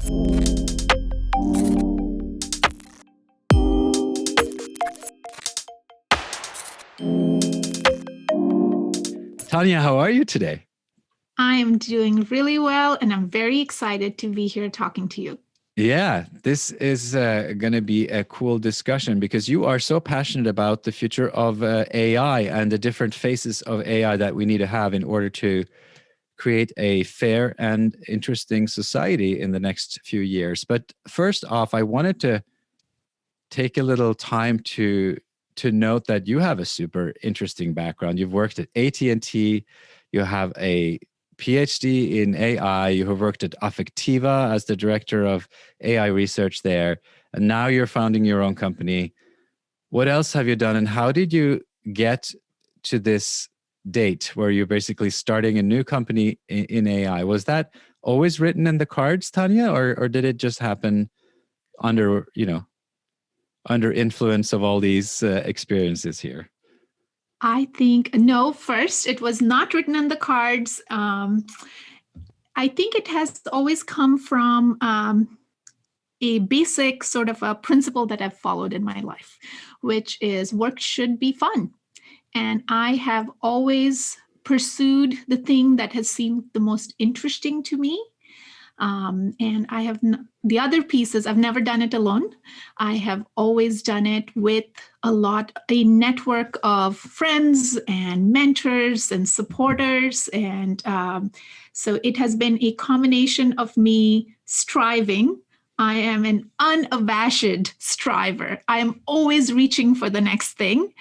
Taniya, how are you today? I am doing really well, and I'm very excited to be here talking to you. Yeah, this is going to be a cool discussion because you are so passionate about the future of AI and the different phases of AI that we need to have in order to create a fair and interesting society in the next few years. But first off, I wanted to take a little time to note that you have a super interesting background. You've worked at AT&T, you have a PhD in AI, you have worked at Affectiva as the director of AI research there, and now you're founding your own company. What else have you done, and how did you get to this date where you're basically starting a new company in AI? Was that always written in the cards, Taniya, or did it just happen under, under influence of all these experiences here? I think, no, first, it was not written on the cards. I think it has always come from a basic sort of a principle that I've followed in my life, which is work should be fun. And I have always pursued the thing that has seemed the most interesting to me. And I have the other pieces, I've never done it alone. I have always done it with a network of friends and mentors and supporters. And so it has been a combination of me striving. I am an unabashed striver. I am always reaching for the next thing.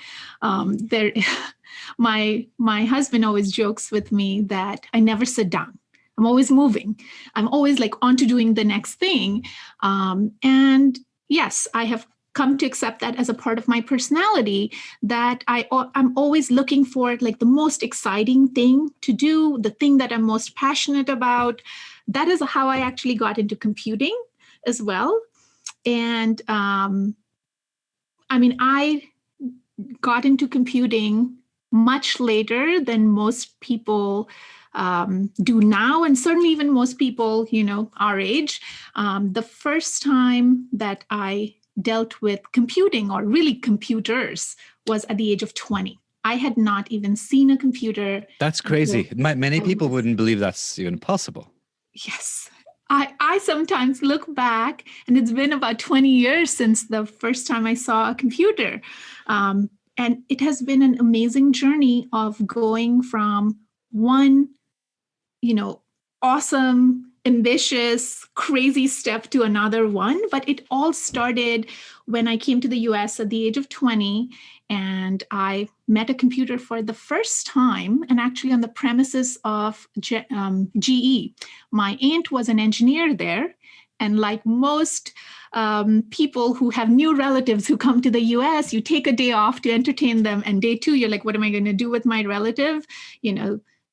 My husband always jokes with me that I never sit down. I'm always moving. I'm always like on to doing the next thing. And yes, I have come to accept that as a part of my personality, that I'm always looking for like the most exciting thing to do, the thing that I'm most passionate about. That is how I actually got into computing as well. And I got into computing much later than most people do now, and certainly even most people, our age. The first time that I dealt with computing or really computers was at the age of 20. I had not even seen a computer. That's crazy. Many people wouldn't believe that's even possible. Yes. I sometimes look back, and it's been about 20 years since the first time I saw a computer. And it has been an amazing journey of going from one awesome, ambitious, crazy step to another one. But it all started when I came to the US at the age of 20, and I met a computer for the first time, and actually on the premises of GE. My aunt was an engineer there. And like most people who have new relatives who come to the US, you take a day off to entertain them. And day two, you're like, what am I going to do with my relative?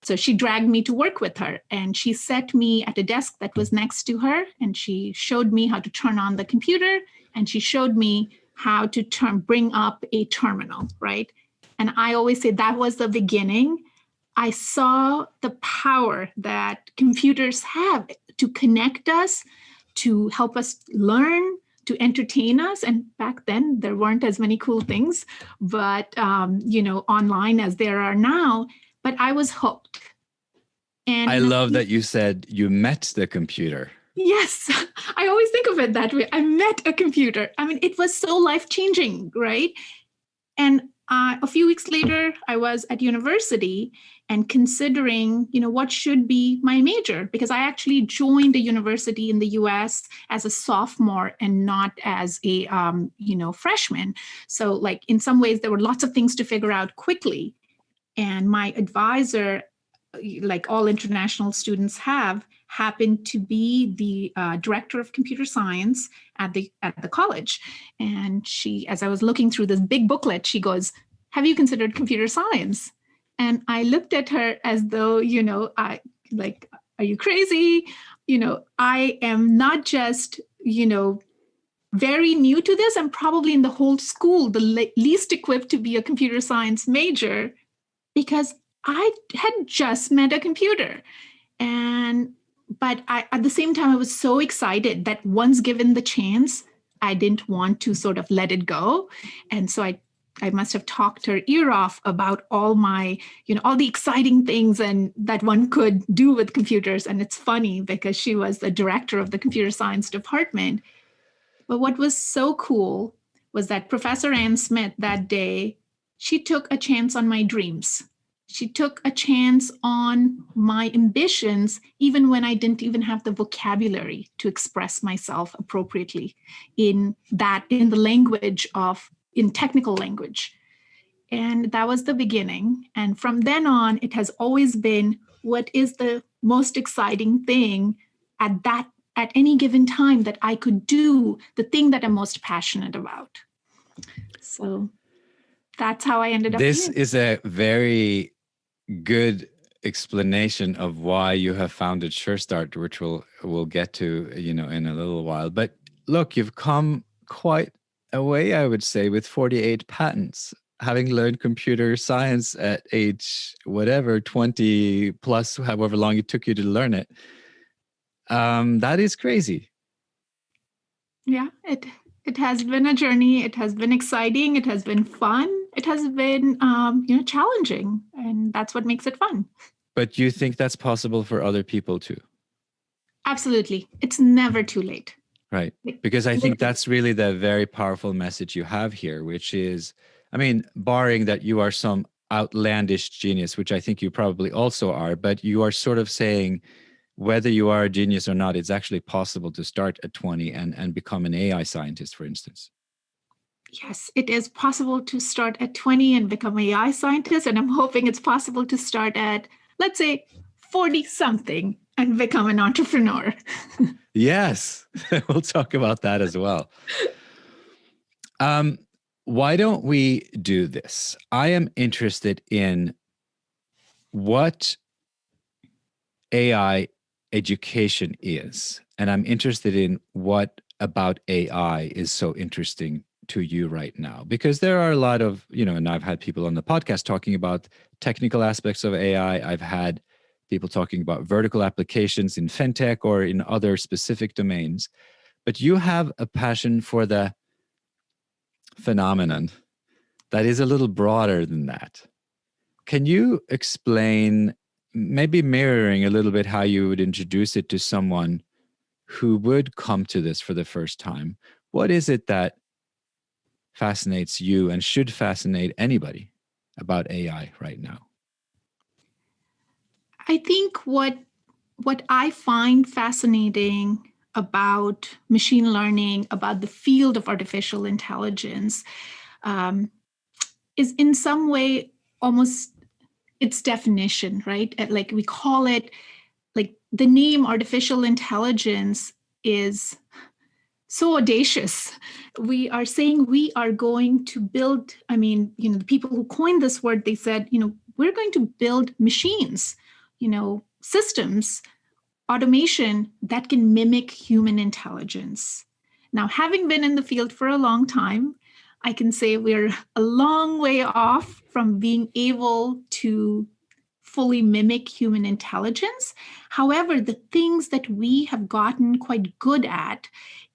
So she dragged me to work with her, and she set me at a desk that was next to her, and she showed me how to turn on the computer, and she showed me how to bring up a terminal, right? And I always say that was the beginning. I saw the power that computers have to connect us, to help us learn, to entertain us. And back then, there weren't as many cool things, but online as there are now. But I was hooked. And I love that you said you met the computer. Yes, I always think of it that way. I met a computer. I mean, it was so life-changing, right? And a few weeks later, I was at university and considering, what should be my major, because I actually joined a university in the US as a sophomore and not as a, freshman. So like in some ways, there were lots of things to figure out quickly. And my advisor, like all international students have, happened to be the director of computer science at the college. And she, as I was looking through this big booklet, she goes, "Have you considered computer science?" And I looked at her as though, are you crazy? I am not just, very new to this. I'm probably in the whole school, the least equipped to be a computer science major, because I had just met a computer. And but at the same time, I was so excited that once given the chance, I didn't want to sort of let it go. And so I must have talked her ear off about all my, all the exciting things and that one could do with computers. And it's funny because she was the director of the computer science department. But what was so cool was that Professor Ann Smith that day, she took a chance on my dreams. She took a chance on my ambitions, even when I didn't even have the vocabulary to express myself appropriately in the language in technical language. And that was the beginning. And from then on, it has always been what is the most exciting thing at any given time that I could do, the thing that I'm most passionate about. So that's how I ended up here. This is a very good explanation of why you have founded SureStart, which we'll get to, in a little while. But look, you've come quite a way, I would say, with 48 patents, having learned computer science at age, 20 plus, however long it took you to learn it. That is crazy. Yeah, it has been a journey. It has been exciting. It has been fun. It has been, challenging, and that's what makes it fun. But you think that's possible for other people too? Absolutely. It's never too late. Right. Because I think that's really the very powerful message you have here, which is, barring that you are some outlandish genius, which I think you probably also are, but you are sort of saying, whether you are a genius or not, it's actually possible to start at 20 and become an AI scientist, for instance. Yes, it is possible to start at 20 and become an AI scientist. And I'm hoping it's possible to start at, let's say, 40 something and become an entrepreneur. Yes, we'll talk about that as well. Why don't we do this? I am interested in what AI education is, and I'm interested in what about AI is so interesting to you right now, because there are a lot of, and I've had people on the podcast talking about technical aspects of AI. I've had people talking about vertical applications in fintech or in other specific domains, but you have a passion for the phenomenon that is a little broader than that. Can you explain, maybe mirroring a little bit, how you would introduce it to someone who would come to this for the first time? What is it that fascinates you and should fascinate anybody about AI right now? I think what I find fascinating about machine learning, about the field of artificial intelligence, is in some way almost its definition, right? Like we call it, like the name artificial intelligence is so audacious. We are saying we are going to build, the people who coined this word, they said, we're going to build machines, systems, automation that can mimic human intelligence. Now, having been in the field for a long time, I can say we're a long way off from being able to fully mimic human intelligence. However, the things that we have gotten quite good at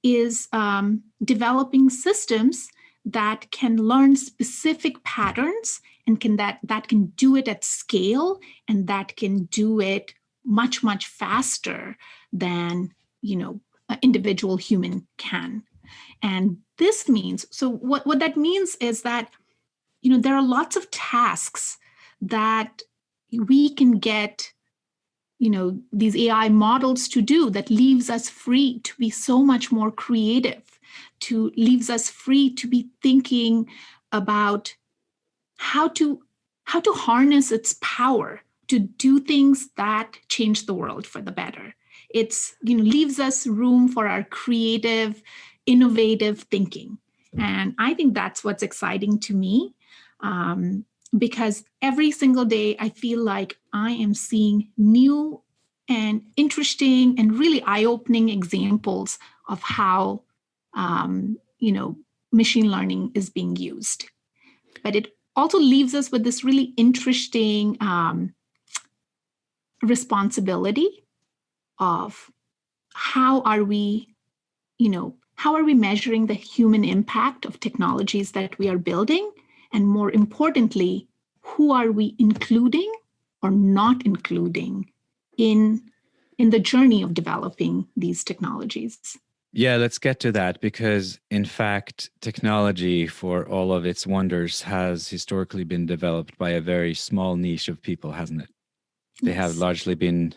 is developing systems that can learn specific patterns and that can do it at scale, and that can do it much, much faster than, an individual human can. And this means, so what that means is that, there are lots of tasks that we can get, these AI models to do that leaves us free to be so much more creative, leaves us free to be thinking about how to harness its power to do things that change the world for the better. It's, leaves us room for our creative, innovative thinking. And I think that's what's exciting to me, because every single day I feel like I am seeing new and interesting and really eye-opening examples of how, machine learning is being used. But it also leaves us with this really interesting responsibility, of how are we, how are we measuring the human impact of technologies that we are building? And more importantly, who are we including or not including in the journey of developing these technologies? Yeah, let's get to that, because in fact, technology, for all of its wonders, has historically been developed by a very small niche of people, hasn't it? They have Yes. largely been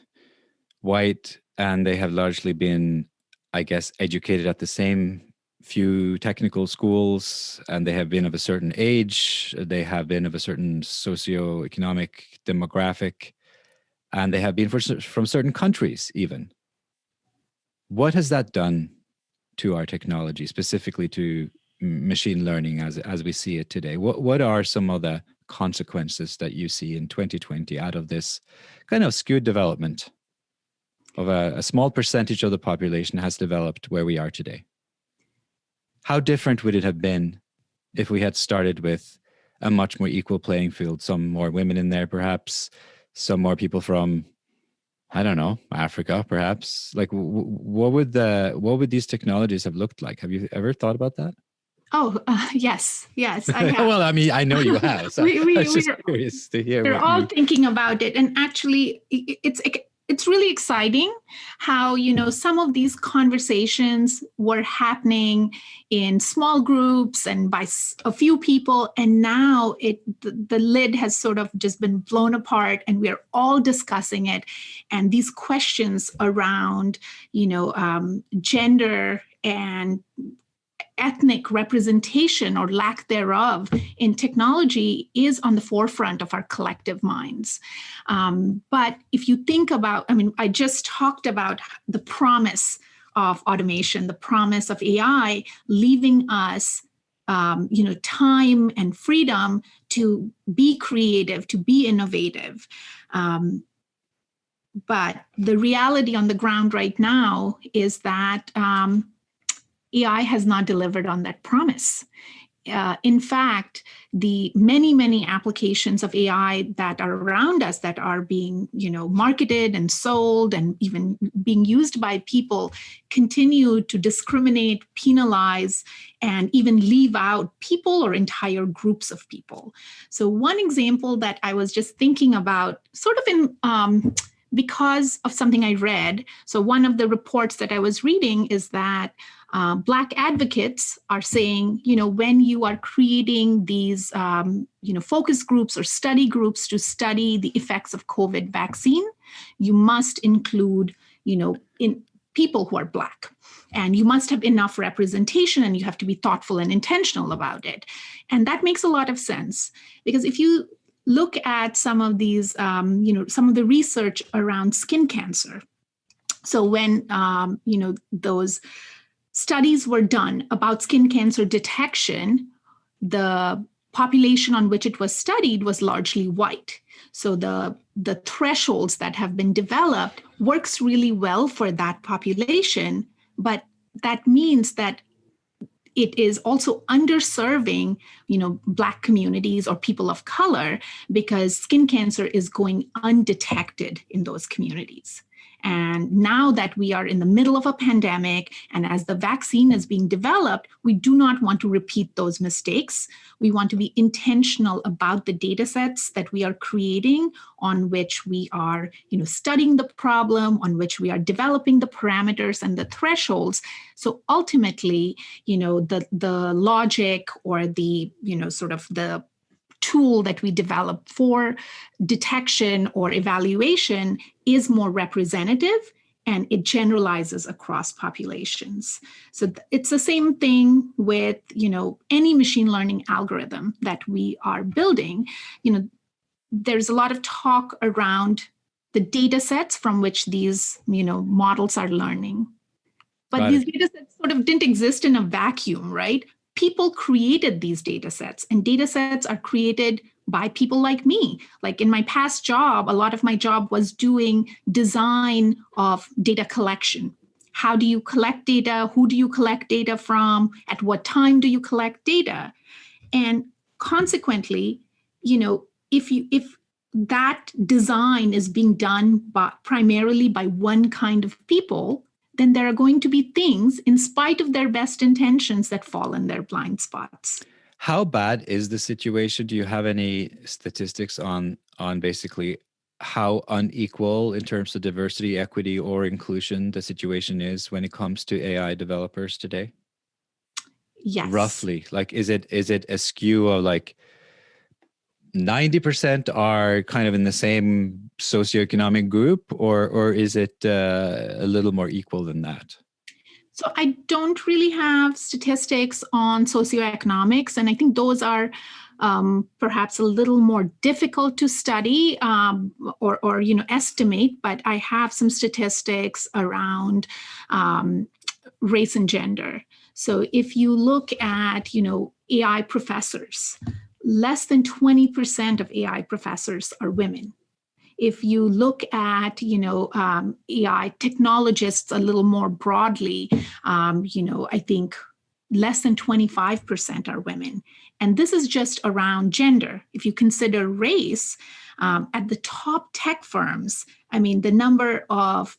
white, and they have largely been, I guess, educated at the same few technical schools, and they have been of a certain age, they have been of a certain socioeconomic demographic, and they have been from certain countries even. What has that done to our technology, specifically to machine learning as we see it today? What are some of the consequences that you see in 2020 out of this kind of skewed development of a small percentage of the population has developed where we are today? How different would it have been if we had started with a much more equal playing field, some more women in there, perhaps, some more people from, I don't know, Africa, perhaps? Like, what would these technologies have looked like? Have you ever thought about that? Oh, yes, I have. Well, I mean, I know you have. So we, I we, was just we're, curious to hear we're what all you. thinking about it. And actually, it's really exciting how, some of these conversations were happening in small groups and by a few people. And now the lid has sort of just been blown apart and we're all discussing it. And these questions around, gender and ethnic representation or lack thereof in technology is on the forefront of our collective minds. But if you think about, I just talked about the promise of automation, the promise of AI, leaving us time and freedom to be creative, to be innovative. But the reality on the ground right now is that AI has not delivered on that promise. In fact, the many applications of AI that are around us that are being, marketed and sold and even being used by people continue to discriminate, penalize, and even leave out people or entire groups of people. So one example that I was just thinking about, sort of in because of something I read. So one of the reports that I was reading is that Black advocates are saying, when you are creating these, focus groups or study groups to study the effects of COVID vaccine, you must include, in people who are Black. And you must have enough representation and you have to be thoughtful and intentional about it. And that makes a lot of sense, because if you look at some of these, some of the research around skin cancer. So when, those studies were done about skin cancer detection, the population on which it was studied was largely white. So the thresholds that have been developed works really well for that population, but that means that it is also underserving, Black communities or people of color, because skin cancer is going undetected in those communities. And now that we are in the middle of a pandemic, and as the vaccine is being developed, we do not want to repeat those mistakes. We want to be intentional about the data sets that we are creating, on which we are, studying the problem, on which we are developing the parameters and the thresholds. So ultimately, the logic or the, sort of the tool that we develop for detection or evaluation is more representative, and it generalizes across populations. So it's the same thing with, any machine learning algorithm that we are building. There's a lot of talk around the data sets from which these, models are learning. But these data sets sort of didn't exist in a vacuum, right? People created these data sets, and data sets are created by people like me. Like in my past job, a lot of my job was doing design of data collection. How do you collect data? Who do you collect data from? At what time do you collect data? And consequently, if that design is being done primarily by one kind of people, then there are going to be things, in spite of their best intentions, that fall in their blind spots. How bad is the situation? Do you have any statistics on basically how unequal in terms of diversity, equity, or inclusion the situation is when it comes to AI developers today? Yes. Roughly, like, is it a skew of like 90% are kind of in the same socioeconomic group, or is it a little more equal than that? So I don't really have statistics on socioeconomics, and I think those are perhaps a little more difficult to study or estimate. But I have some statistics around race and gender. So if you look at AI professors, less than 20% of AI professors are women. If you look at AI technologists a little more broadly, I think less than 25% are women. And this is just around gender. If you consider race, at the top tech firms, I mean, the number of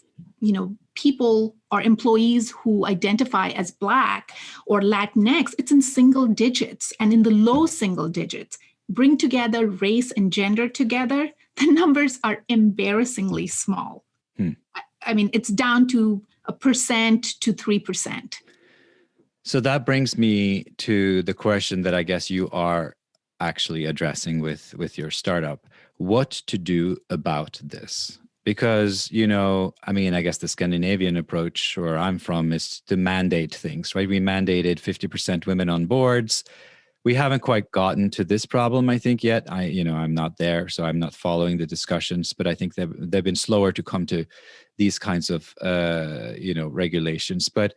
people or employees who identify as Black or Latinx, it's in single digits and in the low single digits. Bring together race and gender together, the numbers are embarrassingly small. I mean, it's down to 1% to 3%. So that brings me to the question that I guess you are actually addressing with your startup. What to do about this? Because, I mean, I guess the Scandinavian approach where I'm from is to mandate things, right? We mandated 50% women on boards. We haven't quite gotten to this problem, I think, yet. I'm not there, so I'm not following the discussions, but I think they've been slower to come to these kinds of, regulations. But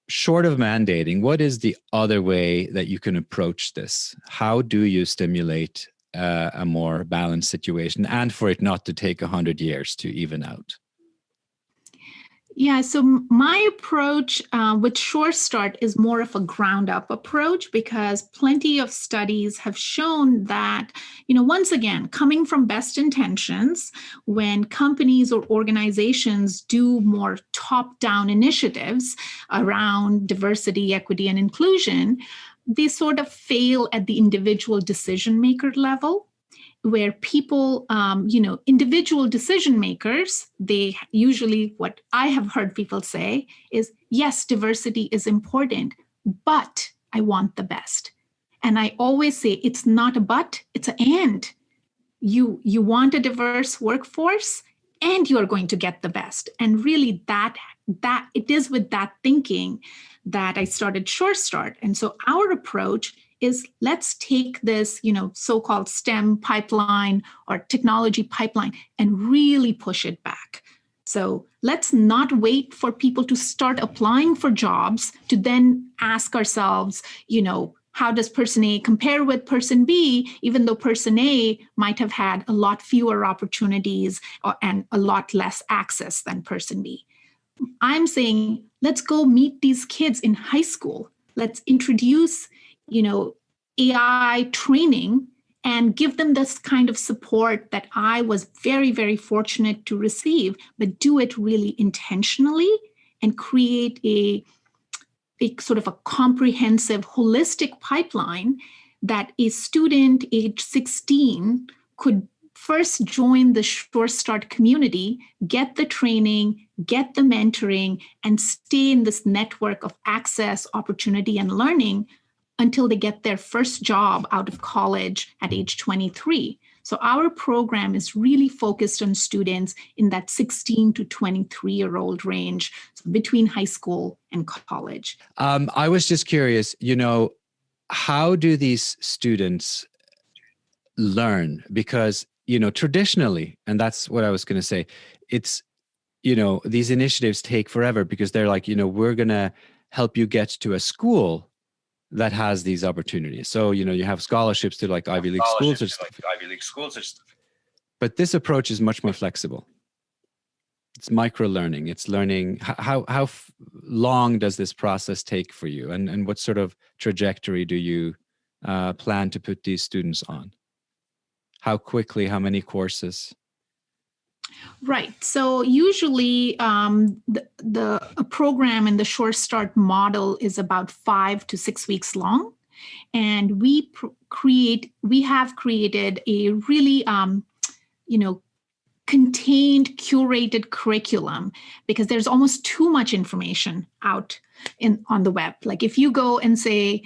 short of mandating, what is the other way that you can approach this? How do you stimulate a more balanced situation and for it not to take 100 years to even out? Yeah, so my approach with SureStart is more of a ground up approach, because plenty of studies have shown that, once again, coming from best intentions, when companies or organizations do more top down initiatives around diversity, equity, and inclusion, they sort of fail at the individual decision maker level, where people, individual decision makers, they usually, what I have heard people say is, yes, diversity is important, but I want the best. And I always say, it's not a but, it's an and. You want a diverse workforce, and you are going to get the best. And really that it is with that thinking that I started SureStart. And so our approach is, let's take this, so-called STEM pipeline or technology pipeline and really push it back. So let's not wait for people to start applying for jobs to then ask ourselves, how does person A compare with person B, even though person A might have had a lot fewer opportunities and a lot less access than person B. I'm saying, let's go meet these kids in high school. Let's introduce AI training and give them this kind of support that I was very, very fortunate to receive, but do it really intentionally and create a sort of a comprehensive, holistic pipeline that a student age 16 could first join the SureStart community, get the training, get the mentoring, and stay in this network of access, opportunity, and learning until they get their first job out of college at age 23. So our program is really focused on students in that 16 to 23-year-old range, so between high school and college. I was just curious, how do these students learn? Because, traditionally, and that's what I was going to say, it's, these initiatives take forever because they're like, we're going to help you get to a school that has these opportunities. So, you have scholarships to like Ivy League schools or stuff. But this approach is much more flexible. It's micro learning. It's learning. How long does this process take for you? And what sort of trajectory do you plan to put these students on? How quickly? How many courses? Right. So usually a program in the SureStart model is about 5 to 6 weeks long. And we have created a really, contained, curated curriculum, because there's almost too much information out on the web. Like if you go and say,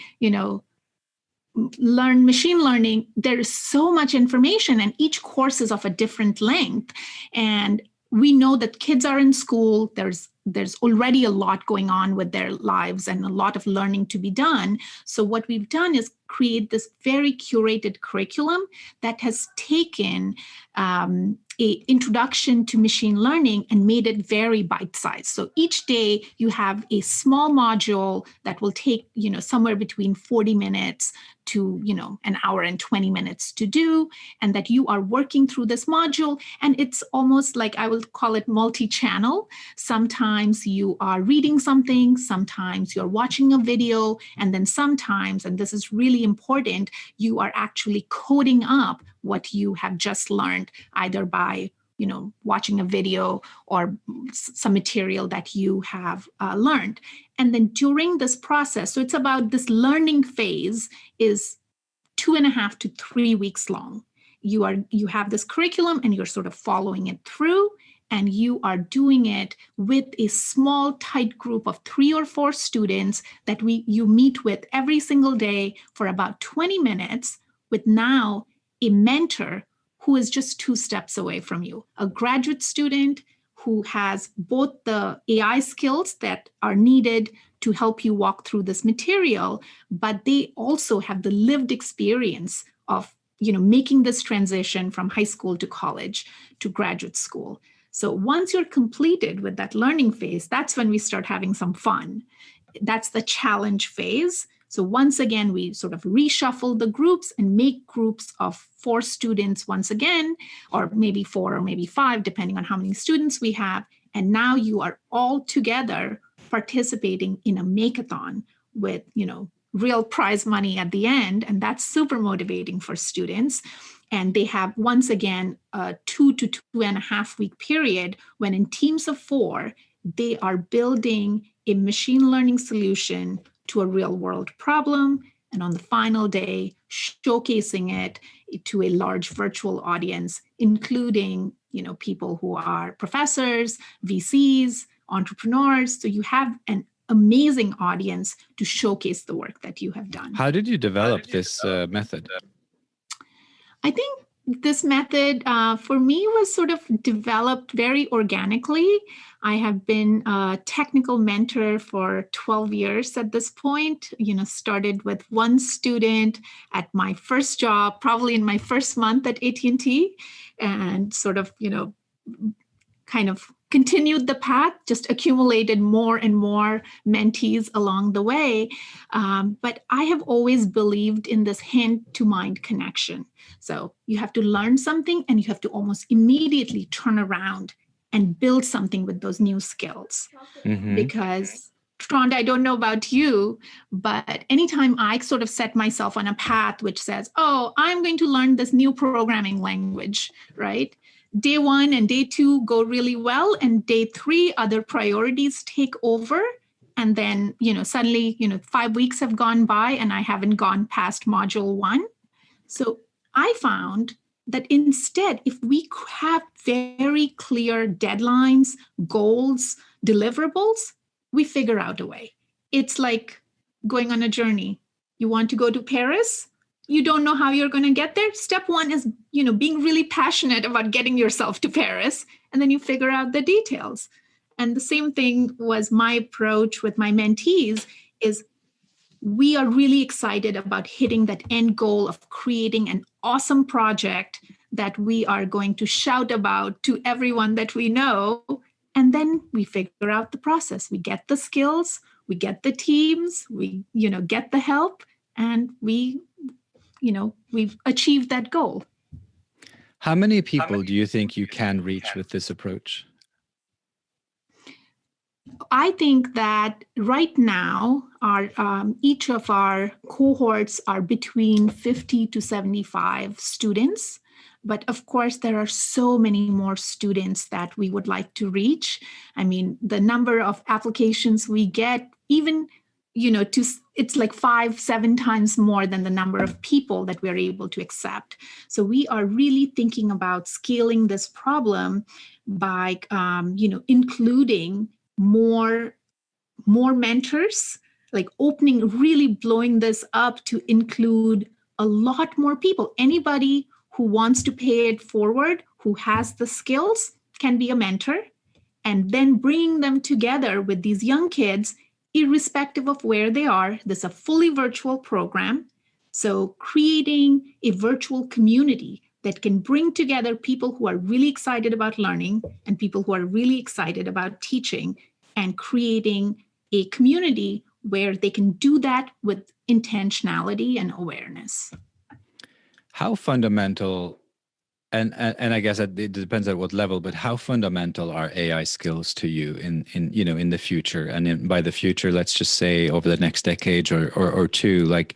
learn machine learning, there is so much information, and each course is of a different length. And we know that kids are in school. There's already a lot going on with their lives and a lot of learning to be done. So what we've done is create this very curated curriculum that has taken a introduction to machine learning and made it very bite-sized. So each day you have a small module that will take, somewhere between 40 minutes to, an hour and 20 minutes to do, and that you are working through this module. And it's almost like, I will call it multi-channel. Sometimes you are reading something, sometimes you're watching a video, and then sometimes, and this is really important, you are actually coding up what you have just learned, either by watching a video or some material that you have learned. And then during this process, so it's about this learning phase is 2.5 to 3 weeks long. You have this curriculum and you're sort of following it through, and you are doing it with a small, tight group of 3 or 4 students that you meet with every single day for about 20 minutes, with now a mentor who is just 2 steps away from you, a graduate student who has both the AI skills that are needed to help you walk through this material, but they also have the lived experience of making this transition from high school to college to graduate school. So once you're completed with that learning phase, that's when we start having some fun. That's the challenge phase. So once again, we sort of reshuffle the groups and make groups of 4 students once again, or maybe 4 or maybe 5, depending on how many students we have. And now you are all together participating in a make-a-thon with, real prize money at the end. And that's super motivating for students. And they have, once again, a 2 to 2.5 week period when in teams of 4, they are building a machine learning solution to a real world problem, and on the final day, showcasing it to a large virtual audience, including, people who are professors, VCs, entrepreneurs. So you have an amazing audience to showcase the work that you have done. How did you develop this method? I think this method for me was sort of developed very organically. I have been a technical mentor for 12 years at this point, started with 1 student at my first job, probably in my first month at AT&T, and sort of, kind of continued the path, just accumulated more and more mentees along the way. But I have always believed in this hand-to-mind connection. So you have to learn something and you have to almost immediately turn around and build something with those new skills. Mm-hmm. Because, Trond, I don't know about you, but anytime I sort of set myself on a path which says, oh, I'm going to learn this new programming language, right? Day 1 and day 2 go really well, and day 3, other priorities take over. And then, suddenly, 5 weeks have gone by and I haven't gone past module 1. So I found that instead, if we have very clear deadlines, goals, deliverables, we figure out a way. It's like going on a journey. You want to go to Paris? You don't know how you're going to get there. Step 1 is, being really passionate about getting yourself to Paris, and then you figure out the details. And the same thing was my approach with my mentees is we are really excited about hitting that end goal of creating an awesome project that we are going to shout about to everyone that we know. And then we figure out the process. We get the skills, we get the teams, we, get the help, and we've achieved that goal. How many people do you think you can reach with this approach? I think that right now, each of our cohorts are between 50 to 75 students. But of course, there are so many more students that we would like to reach. I mean, the number of applications we get, even, it's like 5-7 times more than the number of people that we're able to accept. So we are really thinking about scaling this problem by, including more mentors, like really blowing this up to include a lot more people. Anybody who wants to pay it forward, who has the skills, can be a mentor, and then bringing them together with these young kids, irrespective of where they are. This is a fully virtual program. So creating a virtual community that can bring together people who are really excited about learning and people who are really excited about teaching, and creating a community where they can do that with intentionality and awareness. How fundamental, and I guess it depends at what level, but how fundamental are AI skills to you in the future? And by the future, let's just say over the next decade or two. Like,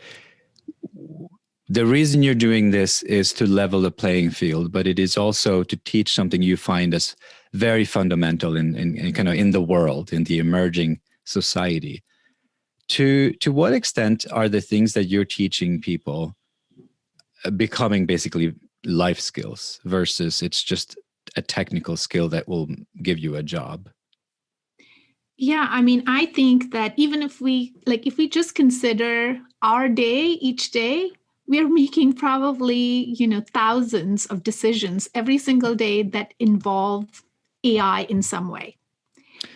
the reason you're doing this is to level the playing field, but it is also to teach something you find as very fundamental in kind of in the world, in the emerging society. To what extent are the things that you're teaching people becoming basically life skills versus it's just a technical skill that will give you a job? Yeah, I mean, I think that even if we just consider our day each day, we're making probably, thousands of decisions every single day that involve AI in some way.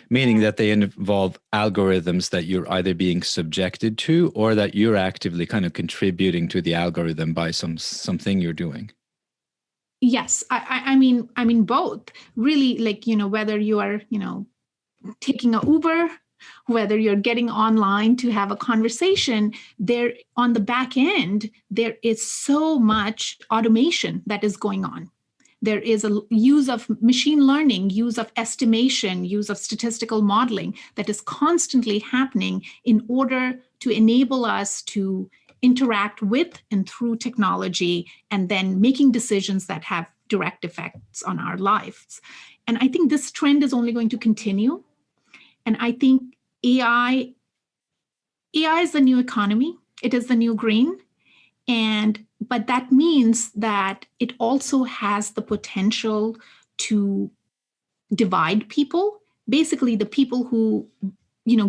Meaning that they involve algorithms that you're either being subjected to or that you're actively kind of contributing to the algorithm by something you're doing. Yes, I mean both. Really, like, whether you are, taking an Uber, whether you're getting online to have a conversation, there on the back end, there is so much automation that is going on. There is a use of machine learning, use of estimation, use of statistical modeling that is constantly happening in order to enable us to interact with and through technology, and then making decisions that have direct effects on our lives. And I think this trend is only going to continue. And I think AI is the new economy. It is the new green. But that means that it also has the potential to divide people. Basically, the people who,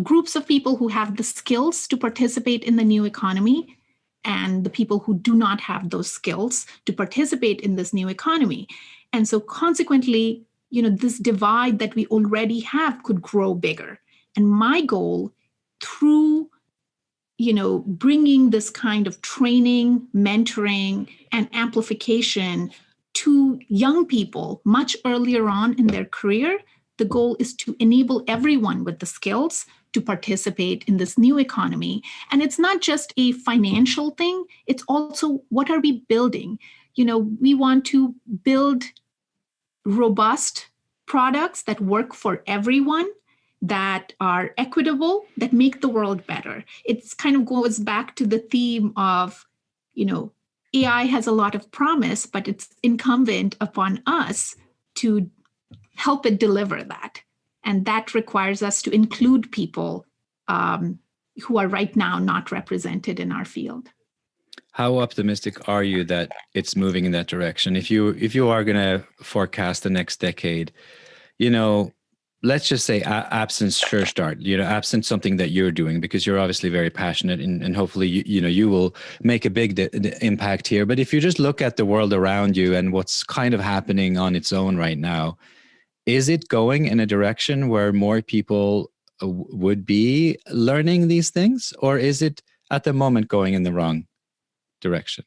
groups of people who have the skills to participate in the new economy, and the people who do not have those skills to participate in this new economy. And so consequently, this divide that we already have could grow bigger. And my goal through bringing this kind of training, mentoring, and amplification to young people much earlier on in their career, the goal is to enable everyone with the skills to participate in this new economy. And it's not just a financial thing, it's also what are we building? We want to build robust products that work for everyone, that are equitable, that make the world better. It's kind of goes back to the theme of, AI has a lot of promise, but it's incumbent upon us to help it deliver that. And that requires us to include people who are right now not represented in our field. How optimistic are you that it's moving in that direction? If you are going to forecast the next decade, let's just say absent SureStart, absent something that you're doing, because you're obviously very passionate and hopefully, you will make a big impact here. But if you just look at the world around you and what's kind of happening on its own right now, is it going in a direction where more people would be learning these things, or is it at the moment going in the wrong direction?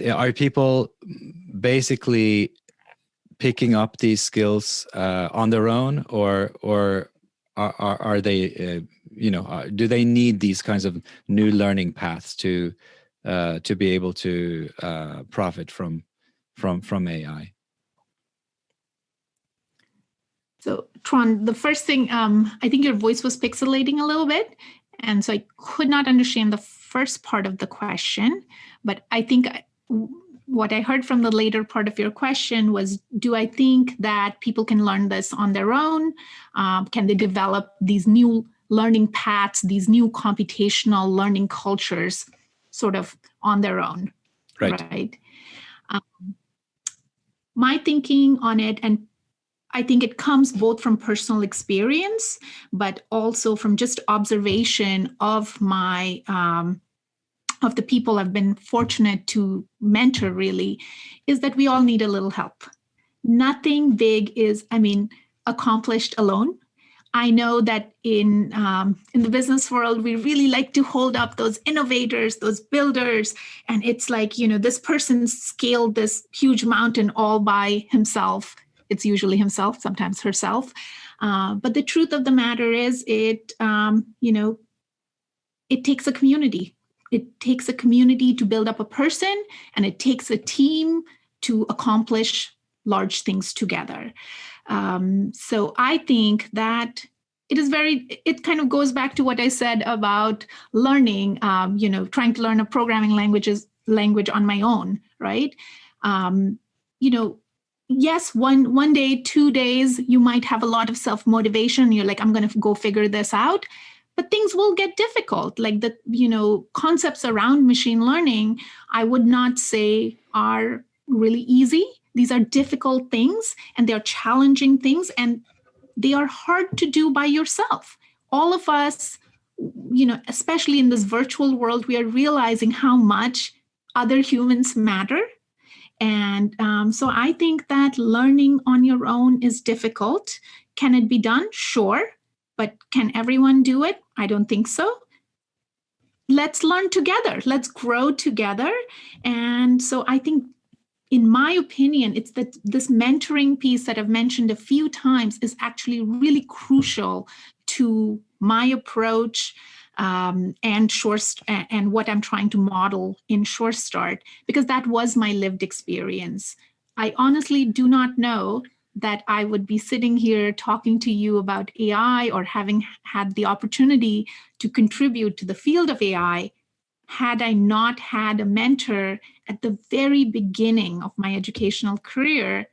Are people basically picking up these skills on their own, or are they, do they need these kinds of new learning paths to be able to profit from AI? So, Trond, the first thing, I think your voice was pixelating a little bit, and so I could not understand the first part of the question, but I think what I heard from the later part of your question was, do I think that people can learn this on their own? Can they develop these new learning paths, these new computational learning cultures sort of on their own? Right. My thinking on it, and I think it comes both from personal experience, but also from just observation of my of the people I've been fortunate to mentor, really, is that we all need a little help. Nothing big is, accomplished alone. I know that in the business world, we really like to hold up those innovators, those builders, and it's like, this person scaled this huge mountain all by himself. It's usually himself, sometimes herself. But the truth of the matter is, it takes a community. It takes a community to build up a person, and it takes a team to accomplish large things together. So I think that it kind of goes back to what I said about learning, trying to learn a programming language on my own, right? Yes, one day, 2 days, you might have a lot of self-motivation. You're like, I'm going to go figure this out. But things will get difficult. Like the, concepts around machine learning, I would not say are really easy. These are difficult things, and they're challenging things, and they are hard to do by yourself. All of us, especially in this virtual world, we are realizing how much other humans matter. And so I think that learning on your own is difficult. Can it be done? Sure. But can everyone do it? I don't think so. Let's learn together. Let's grow together. And so I think, in my opinion, it's that this mentoring piece that I've mentioned a few times is actually really crucial to my approach and what I'm trying to model in SureStart, because that was my lived experience. I honestly do not know that I would be sitting here talking to you about AI or having had the opportunity to contribute to the field of AI had I not had a mentor at the very beginning of my educational career,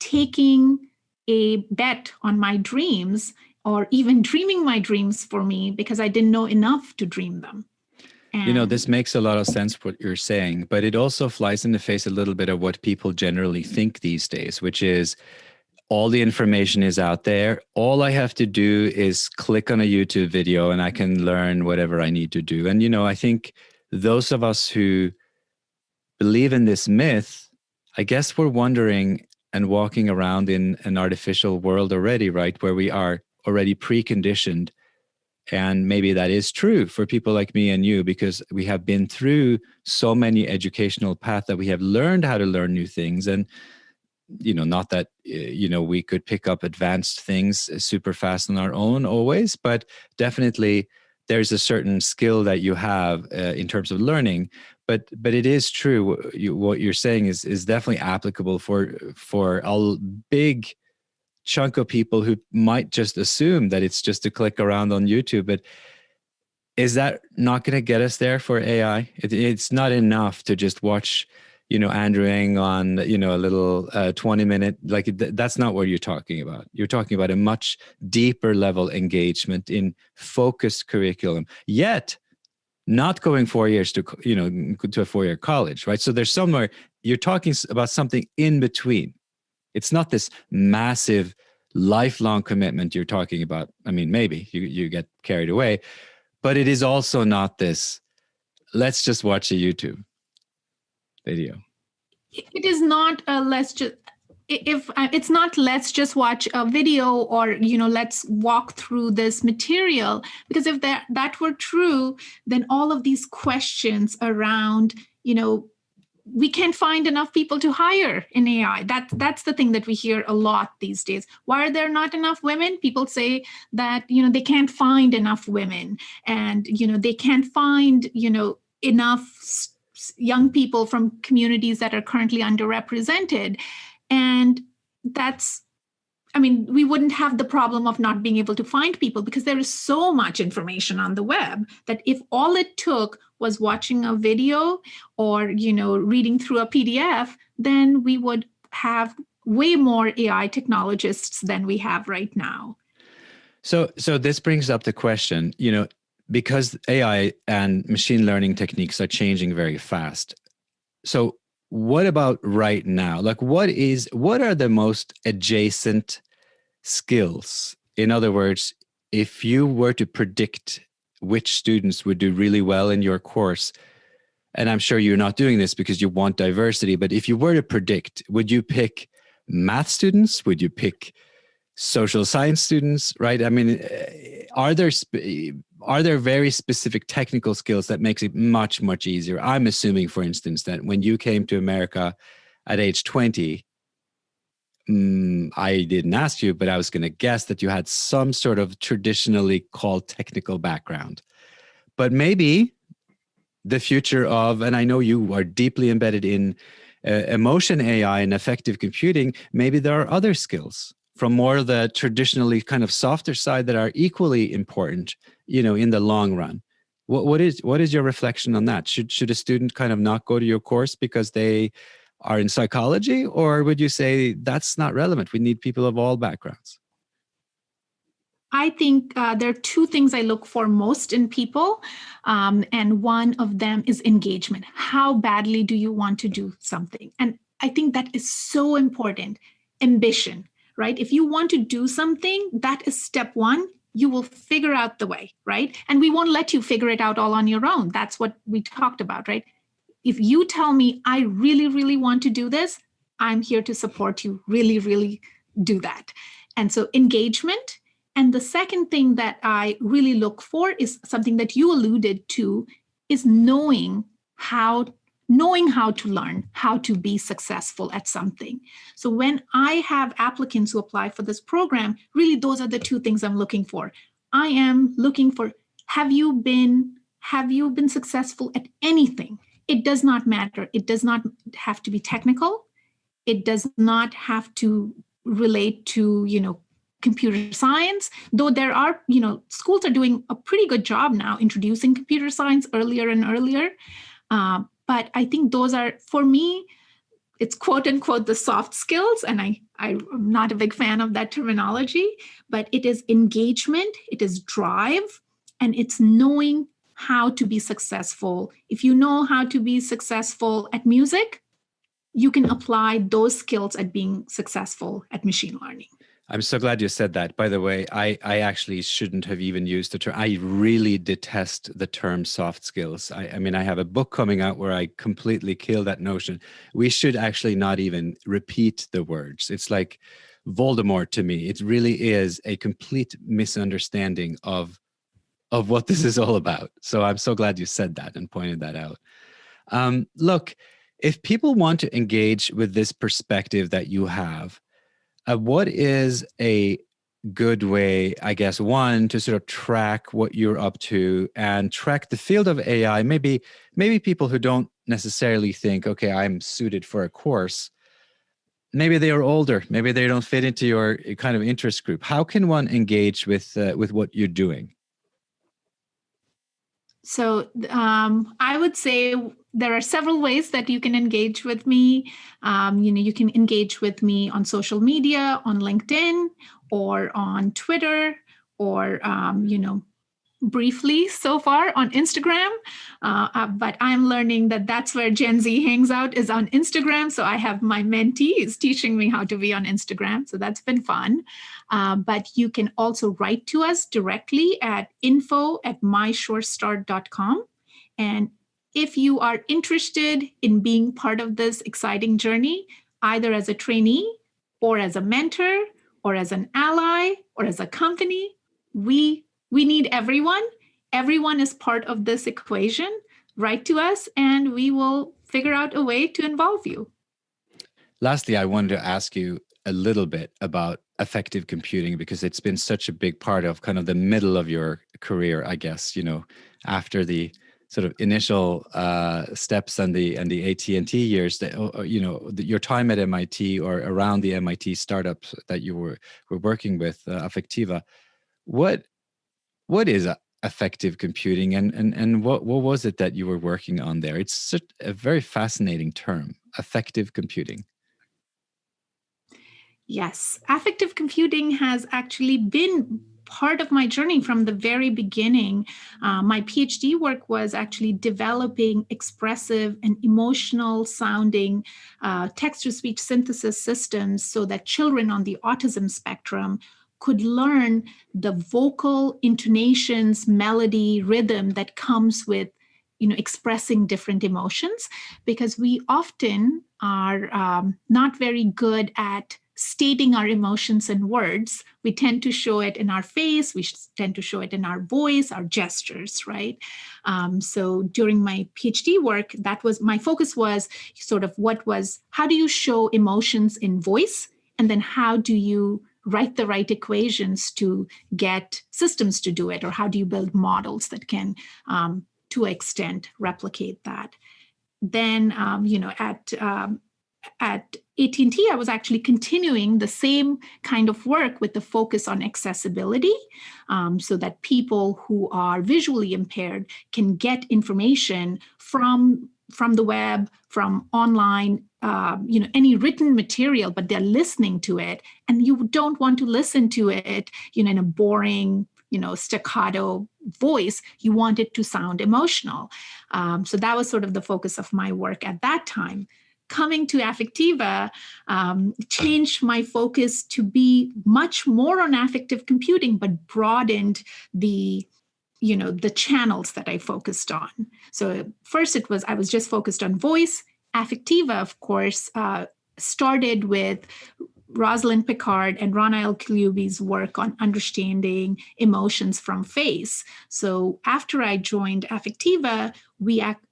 taking a bet on my dreams, or even dreaming my dreams for me, because I didn't know enough to dream them. And this makes a lot of sense what you're saying, but it also flies in the face a little bit of what people generally think these days, which is all the information is out there. All I have to do is click on a YouTube video and I can learn whatever I need to do. And, I think those of us who believe in this myth, I guess we're wondering and walking around in an artificial world already, right? Where we are already preconditioned. And maybe that is true for people like me and you, because we have been through so many educational paths that we have learned how to learn new things. And, not that, we could pick up advanced things super fast on our own always, but definitely there's a certain skill that you have in terms of learning. But it is true. What you're saying is definitely applicable for a big chunk of people who might just assume that it's just to click around on YouTube. But is that not going to get us there for AI? It's not enough to just watch, Andrew Ng on, a little 20-minute, that's not what you're talking about. You're talking about a much deeper level engagement in focused curriculum, yet not going 4 years to a 4-year college, right? So there's somewhere you're talking about something in between. It's not this massive lifelong commitment you're talking about. I mean, maybe you get carried away, but it is also not this, let's just watch a YouTube video. It is not it's not let's just watch a video, or let's walk through this material, because if that were true, then all of these questions around we can't find enough people to hire in AI. That's the thing that we hear a lot these days. Why are there not enough women? People say that they can't find enough women, and they can't find enough young people from communities that are currently underrepresented. And that's I mean, we wouldn't have the problem of not being able to find people, because there is so much information on the web that if all it took was watching a video or, reading through a PDF, then we would have way more AI technologists than we have right now. So this brings up the question, because AI and machine learning techniques are changing very fast. So what about right now? Like, what are the most adjacent skills? In other words, if you were to predict which students would do really well in your course, and I'm sure you're not doing this because you want diversity, but if you were to predict, would you pick math students? Would you pick social science students? Right? I mean, are there very specific technical skills that makes it much, much easier? I'm assuming, for instance, that when you came to America at age 20, I didn't ask you, but I was going to guess that you had some sort of traditionally called technical background. But maybe the future of, and I know you are deeply embedded in emotion AI and affective computing, maybe there are other skills from more the traditionally kind of softer side that are equally important, in the long run. What is your reflection on that? Should a student kind of not go to your course because they are in psychology, or would you say that's not relevant? We need people of all backgrounds. I think there are two things I look for most in people, and one of them is engagement. How badly do you want to do something? And I think that is so important. Ambition, right? If you want to do something, that is step one. You will figure out the way, right? And we won't let you figure it out all on your own. That's what we talked about, right? If you tell me, I really, really want to do this, I'm here to support you. Really, really do that. And so engagement. And the second thing that I really look for is something that you alluded to, is knowing how to learn, how to be successful at something. So when I have applicants who apply for this program, really those are the two things I'm looking for. I am looking for, have you been successful at anything? It does not matter. It does not have to be technical. It does not have to relate to, computer science, though there are, schools are doing a pretty good job now introducing computer science earlier and earlier. But I think those are, for me, it's quote unquote the soft skills. And I'm not a big fan of that terminology, but it is engagement, it is drive, and it's knowing how to be successful. If you know how to be successful at music, you can apply those skills at being successful at machine learning. I'm so glad you said that. By the way, I actually shouldn't have even used the term. I really detest the term soft skills. I mean, I have a book coming out where I completely kill that notion. We should actually not even repeat the words. It's like Voldemort to me. It really is a complete misunderstanding of what this is all about. So I'm so glad you said that and pointed that out. Look, if people want to engage with this perspective that you have, what is a good way, I guess, one, to sort of track what you're up to and track the field of AI? Maybe people who don't necessarily think, okay, I'm suited for a course. Maybe they are older. Maybe they don't fit into your kind of interest group. How can one engage with what you're doing? So I would say there are several ways that you can engage with me. You can engage with me on social media, on LinkedIn, or on Twitter, or briefly so far on Instagram. But I'm learning that that's where Gen Z hangs out, is on Instagram. So I have my mentees teaching me how to be on Instagram. So that's been fun. But you can also write to us directly at info@mysurestart.com. And if you are interested in being part of this exciting journey, either as a trainee or as a mentor or as an ally or as a company, we need everyone. Everyone is part of this equation. Write to us and we will figure out a way to involve you. Lastly, I wanted to ask you a little bit about affective computing, because it's been such a big part of kind of the middle of your career, I guess, after the sort of initial steps and the AT&T years, that your time at MIT or around the MIT startups that you were working with, Affectiva, what is affective computing, and what was it that you were working on there? It's such a very fascinating term, affective computing. Yes, affective computing has actually been part of my journey from the very beginning. My PhD work was actually developing expressive and emotional sounding text-to-speech synthesis systems so that children on the autism spectrum could learn the vocal intonations, melody, rhythm that comes with expressing different emotions, because we often are not very good at stating our emotions in words. We tend to show it in our face, we tend to show it in our voice, our gestures, right? So during my PhD work, my focus was sort of how do you show emotions in voice? And then how do you write the right equations to get systems to do it? Or how do you build models that can, to an extent, replicate that? Then, at AT&T, I was actually continuing the same kind of work with the focus on accessibility, so that people who are visually impaired can get information from the web, from online, any written material, but they're listening to it. And you don't want to listen to it, in a boring, staccato voice. You want it to sound emotional. So that was sort of the focus of my work at that time. Coming to Affectiva changed my focus to be much more on affective computing, but broadened the channels that I focused on. So first I was just focused on voice. Affectiva, of course, started with Rosalind Picard and Rana El-Kalioubi's work on understanding emotions from face. So after I joined Affectiva,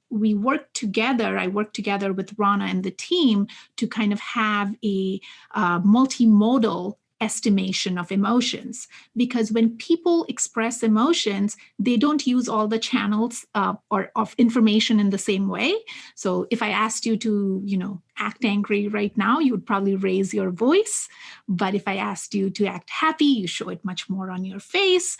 we worked together. I worked together with Rana and the team to kind of have a multimodal estimation of emotions, because when people express emotions, they don't use all the channels or of information in the same way. So if I asked you to, act angry right now, you would probably raise your voice. But if I asked you to act happy, you show it much more on your face.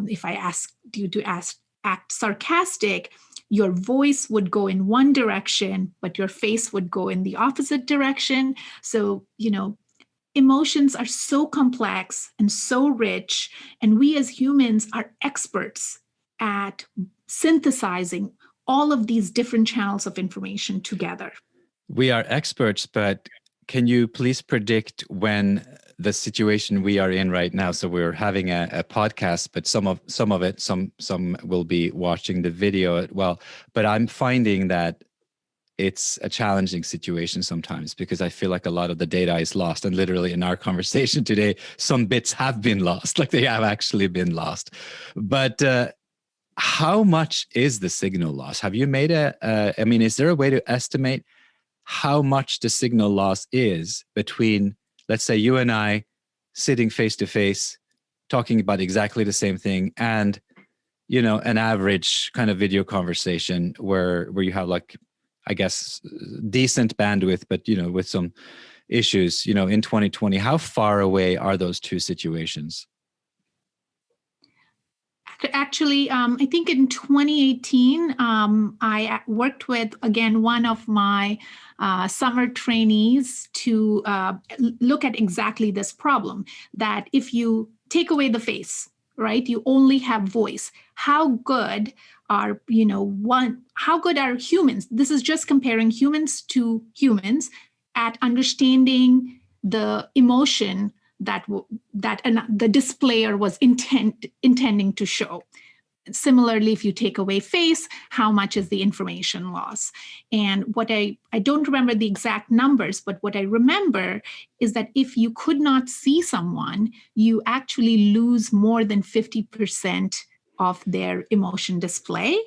If I asked you to act sarcastic, your voice would go in one direction, but your face would go in the opposite direction. So, emotions are so complex and so rich, and we as humans are experts at synthesizing all of these different channels of information together. We are experts, but can you please predict when the situation we are in right now? So we're having a podcast, but some will be watching the video. Well, but I'm finding that it's a challenging situation sometimes, because I feel like a lot of the data is lost. And literally in our conversation today, some bits have been lost, like they have actually been lost. But how much is the signal loss? Have you made is there a way to estimate how much the signal loss is between, let's say, you and I sitting face to face, talking about exactly the same thing, and, an average kind of video conversation where you have, like, I guess, decent bandwidth, but, with some issues, in 2020, how far away are those two situations? Actually, I think in 2018, I worked with, again, one of my summer trainees to look at exactly this problem, that if you take away the face, right, you only have voice. How good are humans? This is just comparing humans to humans at understanding the emotion that the displayer was intending to show. Similarly, if you take away face, how much is the information loss? And what I don't remember the exact numbers, but what I remember is that if you could not see someone, you actually lose more than 50% of their emotion display.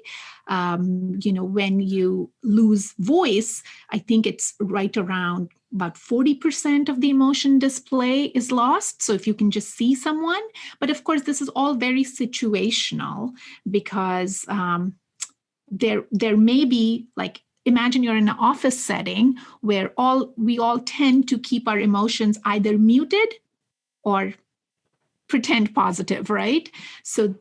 When you lose voice, I think it's right around about 40% of the emotion display is lost. So if you can just see someone, but of course, this is all very situational, because there may be, like, imagine you're in an office setting where we all tend to keep our emotions either muted or pretend positive, right? So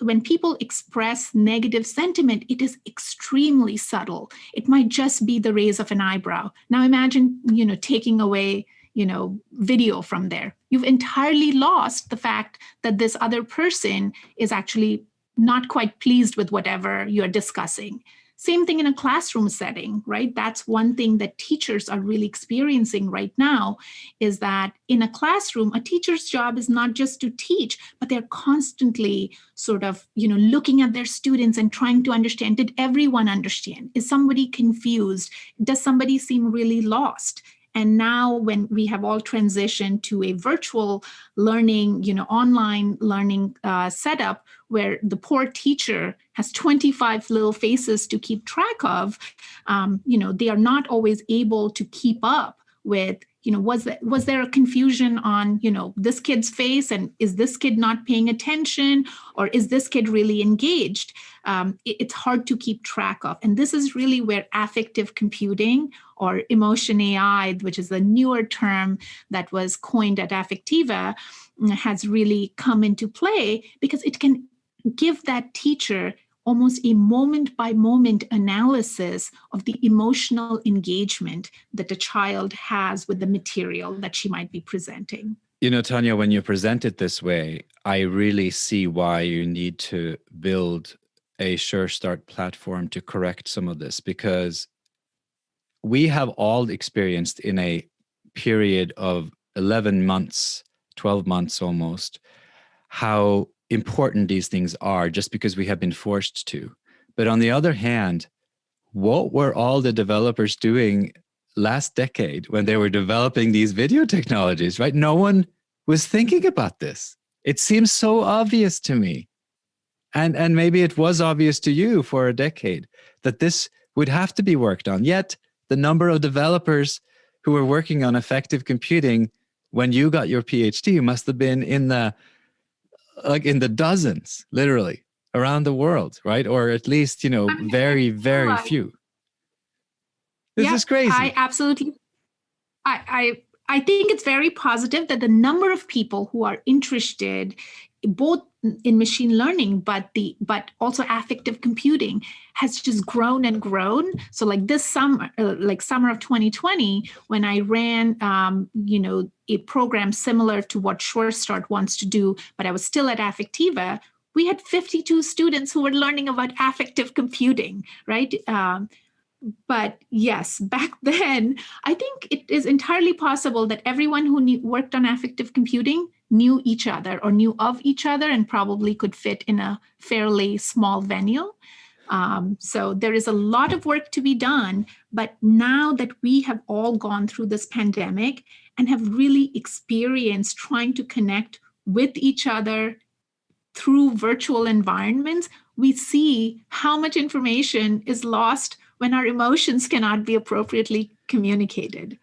when people express negative sentiment, it is extremely subtle. It might just be the raise of an eyebrow. Now imagine, taking away, video from there. You've entirely lost the fact that this other person is actually not quite pleased with whatever you're discussing. Same thing in a classroom setting, right? That's one thing that teachers are really experiencing right now, is that in a classroom, a teacher's job is not just to teach, but they're constantly sort of, looking at their students and trying to understand, did everyone understand? Is somebody confused? Does somebody seem really lost? And now when we have all transitioned to a virtual learning, online learning setup, where the poor teacher has 25 little faces to keep track of, they are not always able to keep up with, was there a confusion on, this kid's face, and is this kid not paying attention, or is this kid really engaged? It's hard to keep track of. And this is really where affective computing, or emotion AI, which is the newer term that was coined at Affectiva, has really come into play, because it can give that teacher almost a moment-by-moment analysis of the emotional engagement that the child has with the material that she might be presenting. Taniya, when you present it this way, I really see why you need to build a SureStart platform to correct some of this, because we have all experienced in a period of 11 months, 12 months almost, how important these things are, just because we have been forced to. But on the other hand, what were all the developers doing last decade when they were developing these video technologies, right? No one was thinking about this. It seems so obvious to me. And maybe it was obvious to you for a decade that this would have to be worked on. Yet the number of developers who were working on affective computing when you got your PhD must have been in the dozens, literally, around the world, right? Or at least, very, very few. This is crazy. I absolutely. I think it's very positive that the number of people who are interested both in machine learning, but also affective computing, has just grown and grown. So like this summer, summer of 2020, when I ran, a program similar to what SureStart wants to do, but I was still at Affectiva, we had 52 students who were learning about affective computing, right? But yes, back then, I think it is entirely possible that everyone who worked on affective computing knew each other or knew of each other, and probably could fit in a fairly small venue. So there is a lot of work to be done. But now that we have all gone through this pandemic and have really experienced trying to connect with each other through virtual environments, we see how much information is lost when our emotions cannot be appropriately communicated.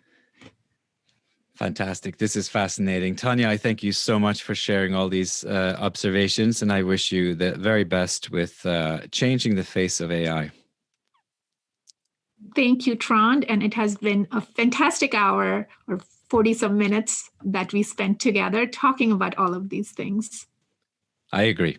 Fantastic. This is fascinating. Taniya, I thank you so much for sharing all these observations, and I wish you the very best with changing the face of AI. Thank you, Trond. And it has been a fantastic hour, or 40-some minutes, that we spent together talking about all of these things. I agree.